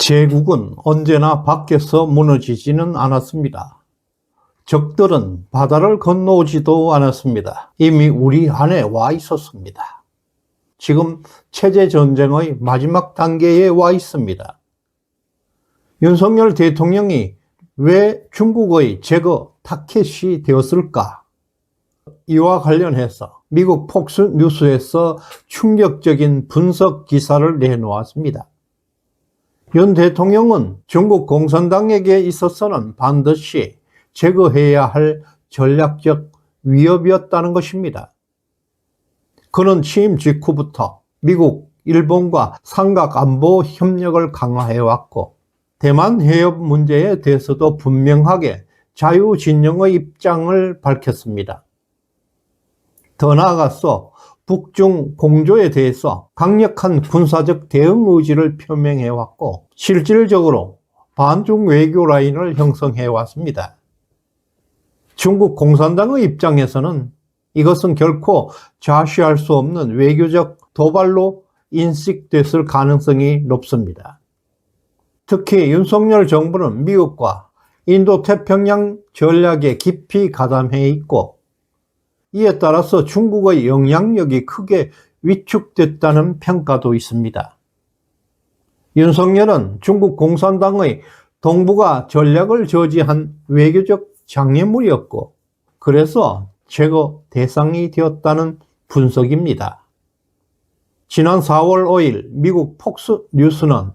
제국은 언제나 밖에서 무너지지는 않았습니다. 적들은 바다를 건너오지도 않았습니다. 이미 우리 안에 와 있었습니다. 지금 체제전쟁의 마지막 단계에 와 있습니다. 윤석열 대통령이 왜 중국의 제거 타켓이 되었을까? 이와 관련해서 미국 폭스뉴스에서 충격적인 분석 기사를 내놓았습니다. 윤 대통령은 중국 공산당에게 있어서는 반드시 제거해야 할 전략적 위협이었다는 것입니다. 그는 취임 직후부터 미국, 일본과 삼각안보 협력을 강화해왔고 대만 해협 문제에 대해서도 분명하게 자유진영의 입장을 밝혔습니다. 더 나아가서 북중 공조에 대해서 강력한 군사적 대응 의지를 표명해왔고 실질적으로 반중 외교 라인을 형성해왔습니다. 중국 공산당의 입장에서는 이것은 결코 좌시할 수 없는 외교적 도발로 인식됐을 가능성이 높습니다. 특히 윤석열 정부는 미국과 인도태평양 전략에 깊이 가담해 있고 이에 따라서 중국의 영향력이 크게 위축됐다는 평가도 있습니다. 윤석열은 중국 공산당의 동북아 전략을 저지한 외교적 장애물이었고 그래서 제거 대상이 되었다는 분석입니다. 지난 4월 5일 미국 폭스뉴스는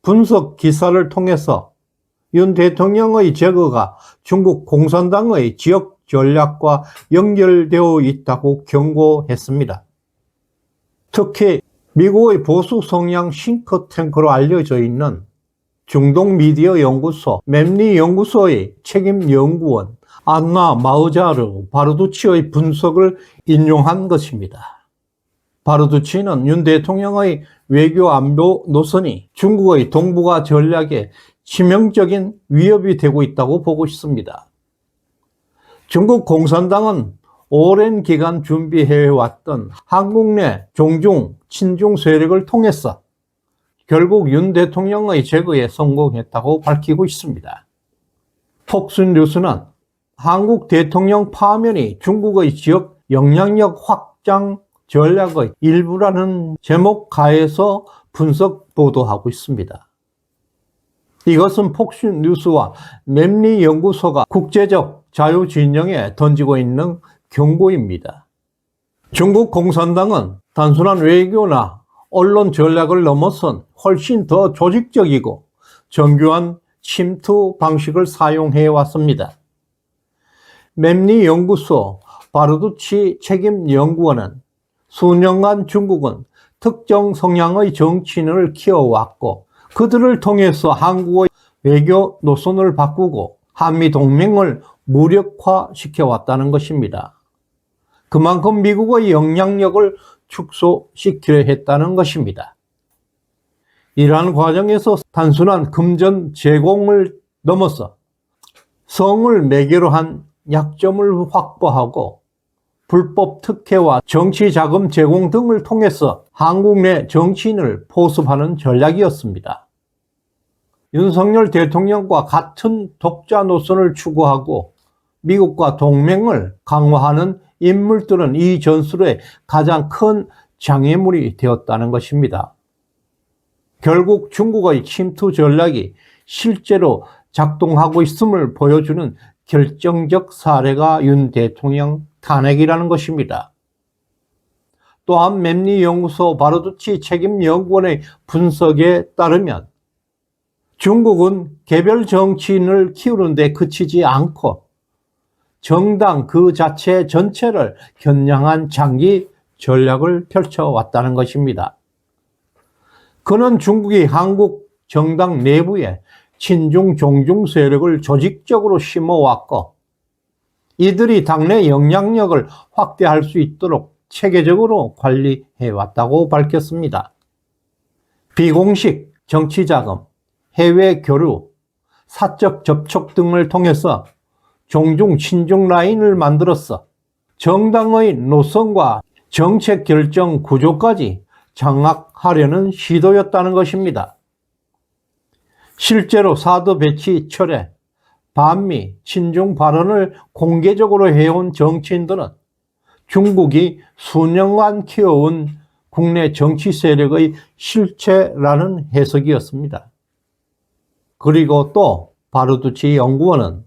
분석 기사를 통해서 윤 대통령의 제거가 중국 공산당의 지역 전략과 연결되어 있다고 경고했습니다. 특히 미국의 보수 성향 싱크탱크로 알려져 있는 중동 미디어 연구소 맵리 연구소의 책임 연구원 안나 마우자르 바르두치의 분석을 인용한 것입니다. 바르두치는 윤 대통령의 외교 안보 노선이 중국의 동북아 전략에 치명적인 위협이 되고 있다고 보고 있습니다. 중국 공산당은 오랜 기간 준비해왔던 한국 내 종중, 친중 세력을 통해서 결국 윤 대통령의 제거에 성공했다고 밝히고 있습니다. 폭스뉴스는 한국 대통령 파면이 중국의 지역 영향력 확장 전략의 일부라는 제목 하에서 분석 보도하고 있습니다. 이것은 폭스뉴스와 맵리 연구소가 국제적 자유진영에 던지고 있는 경고입니다. 중국 공산당은 단순한 외교나 언론 전략을 넘어선 훨씬 더 조직적이고 정교한 침투 방식을 사용해 왔습니다. 맵리 연구소 바르두치 책임 연구원은 수년간 중국은 특정 성향의 정치인을 키워왔고 그들을 통해서 한국의 외교 노선을 바꾸고 한미 동맹을 무력화시켜왔다는 것입니다. 그만큼 미국의 영향력을 축소시키려 했다는 것입니다. 이러한 과정에서 단순한 금전 제공을 넘어서 성을 매개로 한 약점을 확보하고 불법 특혜와 정치 자금 제공 등을 통해서 한국 내 정치인을 포섭하는 전략이었습니다. 윤석열 대통령과 같은 독자 노선을 추구하고 미국과 동맹을 강화하는 인물들은 이 전술의 가장 큰 장애물이 되었다는 것입니다. 결국 중국의 침투 전략이 실제로 작동하고 있음을 보여주는 결정적 사례가 윤 대통령 탄핵이라는 것입니다. 또한 맵리 연구소 바르두치 책임 연구원의 분석에 따르면 중국은 개별 정치인을 키우는 데 그치지 않고 정당 그 자체 전체를 겨냥한 장기 전략을 펼쳐왔다는 것입니다. 그는 중국이 한국 정당 내부에 친중 종중 세력을 조직적으로 심어왔고 이들이 당내 영향력을 확대할 수 있도록 체계적으로 관리해왔다고 밝혔습니다. 비공식 정치자금, 해외 교류, 사적 접촉 등을 통해서 종중 친중 라인을 만들어서 정당의 노선과 정책 결정 구조까지 장악하려는 시도였다는 것입니다. 실제로 사드 배치 철회, 반미, 친중 발언을 공개적으로 해온 정치인들은 중국이 수년간 키워온 국내 정치 세력의 실체라는 해석이었습니다. 그리고 또 바르두치 연구원은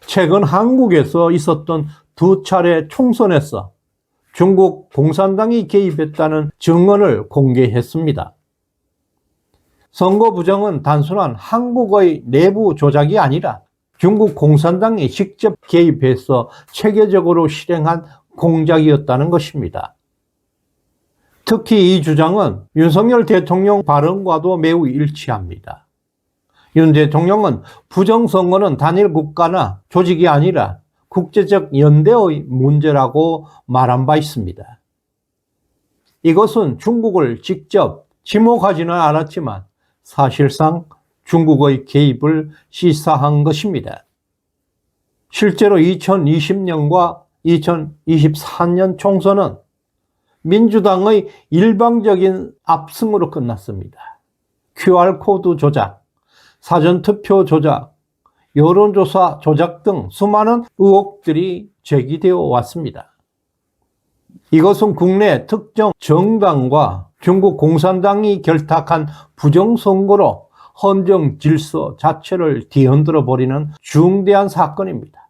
최근 한국에서 있었던 두 차례 총선에서 중국 공산당이 개입했다는 증언을 공개했습니다. 선거 부정은 단순한 한국의 내부 조작이 아니라 중국 공산당이 직접 개입해서 체계적으로 실행한 공작이었다는 것입니다. 특히 이 주장은 윤석열 대통령 발언과도 매우 일치합니다. 윤 대통령은 부정선거는 단일 국가나 조직이 아니라 국제적 연대의 문제라고 말한 바 있습니다. 이것은 중국을 직접 지목하지는 않았지만 사실상 중국의 개입을 시사한 것입니다. 실제로 2020년과 2024년 총선은 민주당의 일방적인 압승으로 끝났습니다. QR코드 조작, 사전투표 조작, 여론조사 조작 등 수많은 의혹들이 제기되어 왔습니다. 이것은 국내 특정 정당과 중국 공산당이 결탁한 부정선거로 헌정 질서 자체를 뒤흔들어 버리는 중대한 사건입니다.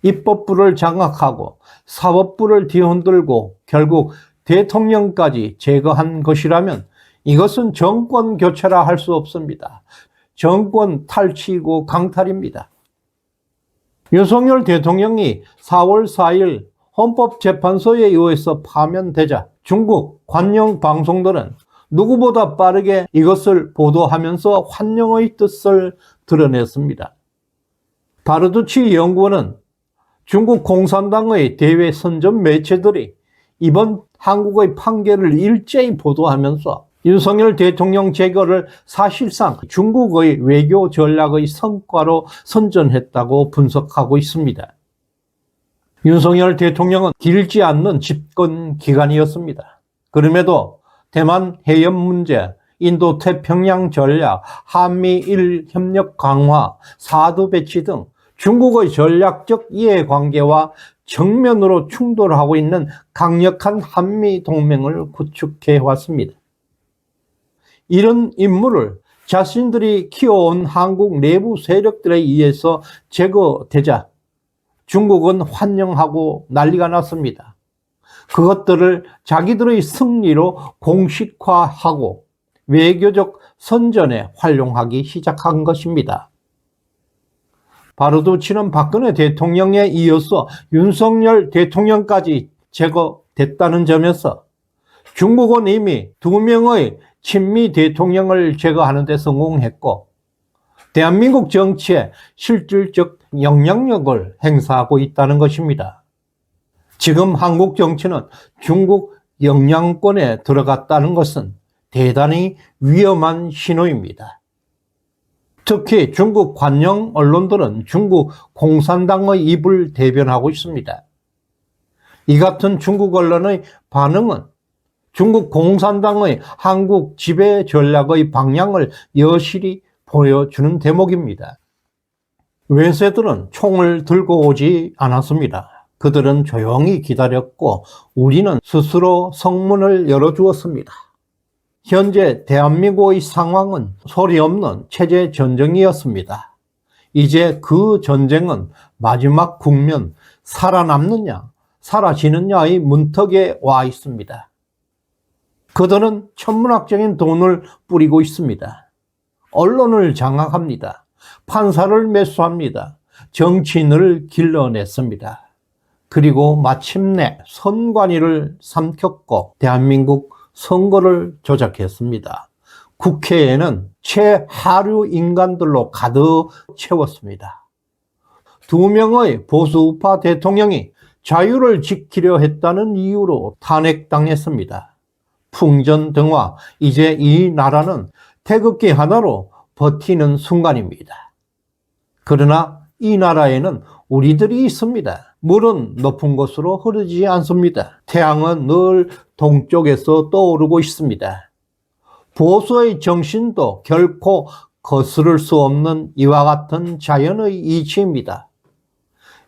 입법부를 장악하고 사법부를 뒤흔들고 결국 대통령까지 제거한 것이라면 이것은 정권 교체라 할 수 없습니다. 정권 탈취이고 강탈입니다. 윤석열 대통령이 4월 4일 헌법재판소에 의해서 파면되자 중국 관영 방송들은 누구보다 빠르게 이것을 보도하면서 환영의 뜻을 드러냈습니다. 바르두치 연구원은 중국 공산당의 대외 선전 매체들이 이번 한국의 판결을 일제히 보도하면서 윤석열 대통령 제거를 사실상 중국의 외교 전략의 성과로 선전했다고 분석하고 있습니다. 윤석열 대통령은 길지 않는 집권 기간이었습니다. 그럼에도 대만 해협 문제, 인도 태평양 전략, 한미일 협력 강화, 사드 배치 등 중국의 전략적 이해관계와 정면으로 충돌하고 있는 강력한 한미 동맹을 구축해 왔습니다. 이런 임무를 자신들이 키워온 한국 내부 세력들에 의해서 제거되자 중국은 환영하고 난리가 났습니다. 그것들을 자기들의 승리로 공식화하고 외교적 선전에 활용하기 시작한 것입니다. 바르두치는 박근혜 대통령에 이어서 윤석열 대통령까지 제거됐다는 점에서 중국은 이미 2명의 친미 대통령을 제거하는 데 성공했고 대한민국 정치에 실질적 영향력을 행사하고 있다는 것입니다. 지금 한국 정치는 중국 영향권에 들어갔다는 것은 대단히 위험한 신호입니다. 특히 중국 관영 언론들은 중국 공산당의 입을 대변하고 있습니다. 이 같은 중국 언론의 반응은 중국 공산당의 한국 지배 전략의 방향을 여실히 보여주는 대목입니다. 외세들은 총을 들고 오지 않았습니다. 그들은 조용히 기다렸고 우리는 스스로 성문을 열어주었습니다. 현재 대한민국의 상황은 소리 없는 체제 전쟁이었습니다. 이제 그 전쟁은 마지막 국면, 살아남느냐, 사라지느냐의 문턱에 와 있습니다. 그들은 천문학적인 돈을 뿌리고 있습니다. 언론을 장악합니다. 판사를 매수합니다. 정치인을 길러냈습니다. 그리고 마침내 선관위를 삼켰고 대한민국 선거를 조작했습니다. 국회에는 최하류 인간들로 가득 채웠습니다. 2명의 보수우파 대통령이 자유를 지키려 했다는 이유로 탄핵당했습니다. 풍전등화, 이제 이 나라는 태극기 하나로 버티는 순간입니다. 그러나 이 나라에는 우리들이 있습니다. 물은 높은 곳으로 흐르지 않습니다. 태양은 늘 동쪽에서 떠오르고 있습니다. 보수의 정신도 결코 거스를 수 없는 이와 같은 자연의 이치입니다.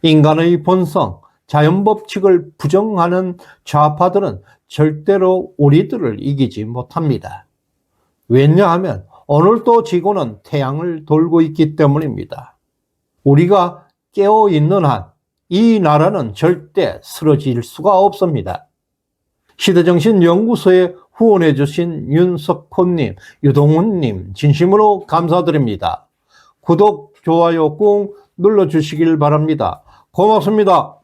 인간의 본성, 자연법칙을 부정하는 좌파들은 절대로 우리들을 이기지 못합니다. 왜냐하면 오늘도 지구는 태양을 돌고 있기 때문입니다. 우리가 깨어있는 한 이 나라는 절대 쓰러질 수가 없습니다. 시대정신연구소에 후원해 주신 윤석호님, 유동훈님 진심으로 감사드립니다. 구독, 좋아요 꾹 눌러주시길 바랍니다. 고맙습니다.